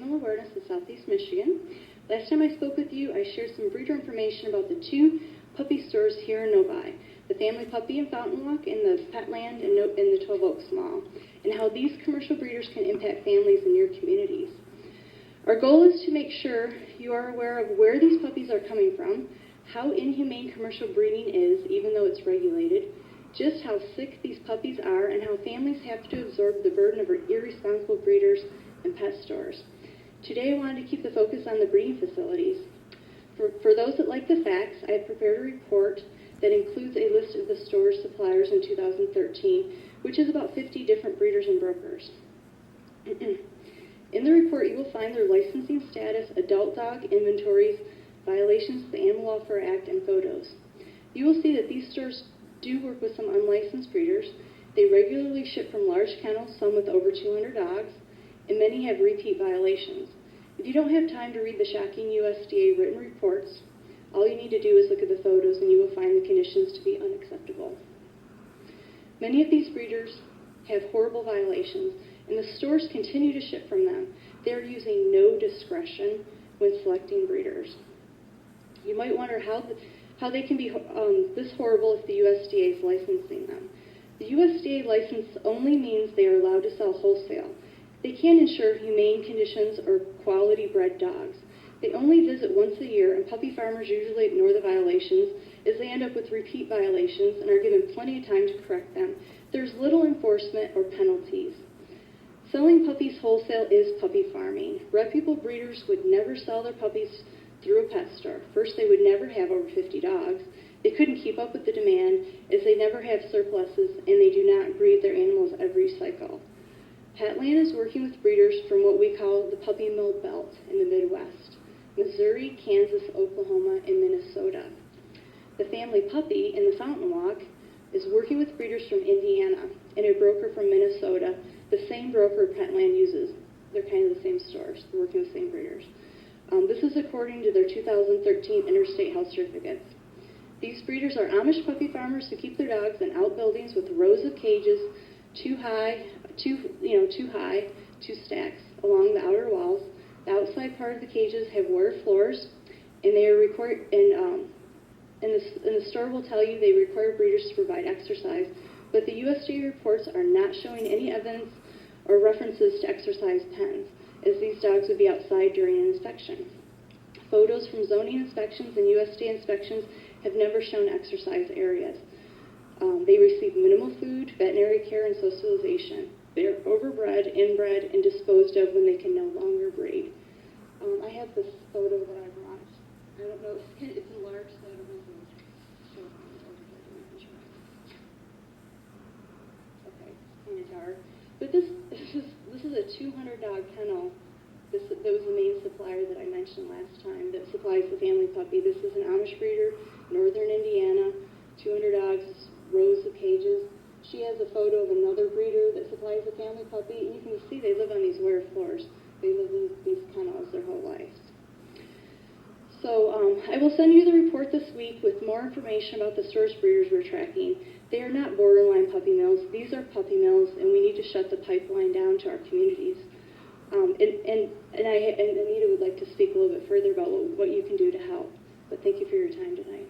Nutritional Awareness in Southeast Michigan. Last time I spoke with you, I shared some breeder information about the two puppy stores here in Novi, the Family Puppy in Fountain Walk and the Petland in the 12 Oaks Mall, and how these commercial breeders can impact families in your communities. Our goal is to make sure you are aware of where these puppies are coming from, how inhumane commercial breeding is, even though it's regulated, just how sick these puppies are, and how families have to absorb the burden of irresponsible breeders and pet stores. Today I wanted to keep the focus on the breeding facilities. For those that like the facts, I have prepared a report that includes a list of the store's suppliers in 2013, which is about 50 different breeders and brokers. In the report, you will find their licensing status, adult dog inventories, violations of the Animal Welfare Act, and photos. You will see that these stores do work with some unlicensed breeders. They regularly ship from large kennels, some with over 200 dogs, and many have repeat violations. If you don't have time to read the shocking USDA written reports, all you need to do is look at the photos and you will find the conditions to be unacceptable. Many of these breeders have horrible violations, and the stores continue to ship from them. They are using no discretion when selecting breeders. You might wonder how they can be this horrible if the USDA is licensing them. The USDA license only means they are allowed to sell wholesale. They can't ensure humane conditions or quality bred dogs. They only visit once a year, and puppy farmers usually ignore the violations as they end up with repeat violations and are given plenty of time to correct them. There's little enforcement or penalties. Selling puppies wholesale is puppy farming. Reputable breeders would never sell their puppies through a pet store. First, they would never have over 50 dogs. They couldn't keep up with the demand as they never have surpluses, and they do not breed their animals every cycle. Petland is working with breeders from what we call the puppy mill belt in the Midwest: Missouri, Kansas, Oklahoma, and Minnesota. The Family Puppy in the Fountain Walk is working with breeders from Indiana and a broker from Minnesota, the same broker Petland uses. They're kind of the same stores. They're working with the same breeders. This is according to their 2013 Interstate Health Certificates. These breeders are Amish puppy farmers who keep their dogs in outbuildings with rows of cages, two stacks along the outer walls. The outside part of the cages have wire floors, and they are required. And the store will tell you they require breeders to provide exercise, but the USDA reports are not showing any evidence or references to exercise pens, as these dogs would be outside during an inspection. Photos from zoning inspections and USDA inspections have never shown exercise areas. They receive minimal food, veterinary care, and socialization. They are overbred, inbred, and disposed of when they can no longer breed. I have this photo that I brought. I don't know, it's enlarged, so I don't know if it'll show it over here. Okay, kind of dark. But this is a 200-dog kennel. That was the main supplier that I mentioned last time that supplies the Family Puppy. This is an Amish breeder, northern Indiana, 200 dogs, rows of cages. She has a photo of another breeder that supplies the Family Puppy, and you can see they live on these wire floors. They live in these kennels their whole lives. So I will send you the report this week with more information about the source breeders we're tracking. They are not borderline puppy mills. These are puppy mills, and we need to shut the pipeline down to our communities. And Anita would like to speak a little bit further about what you can do to help. But thank you for your time tonight.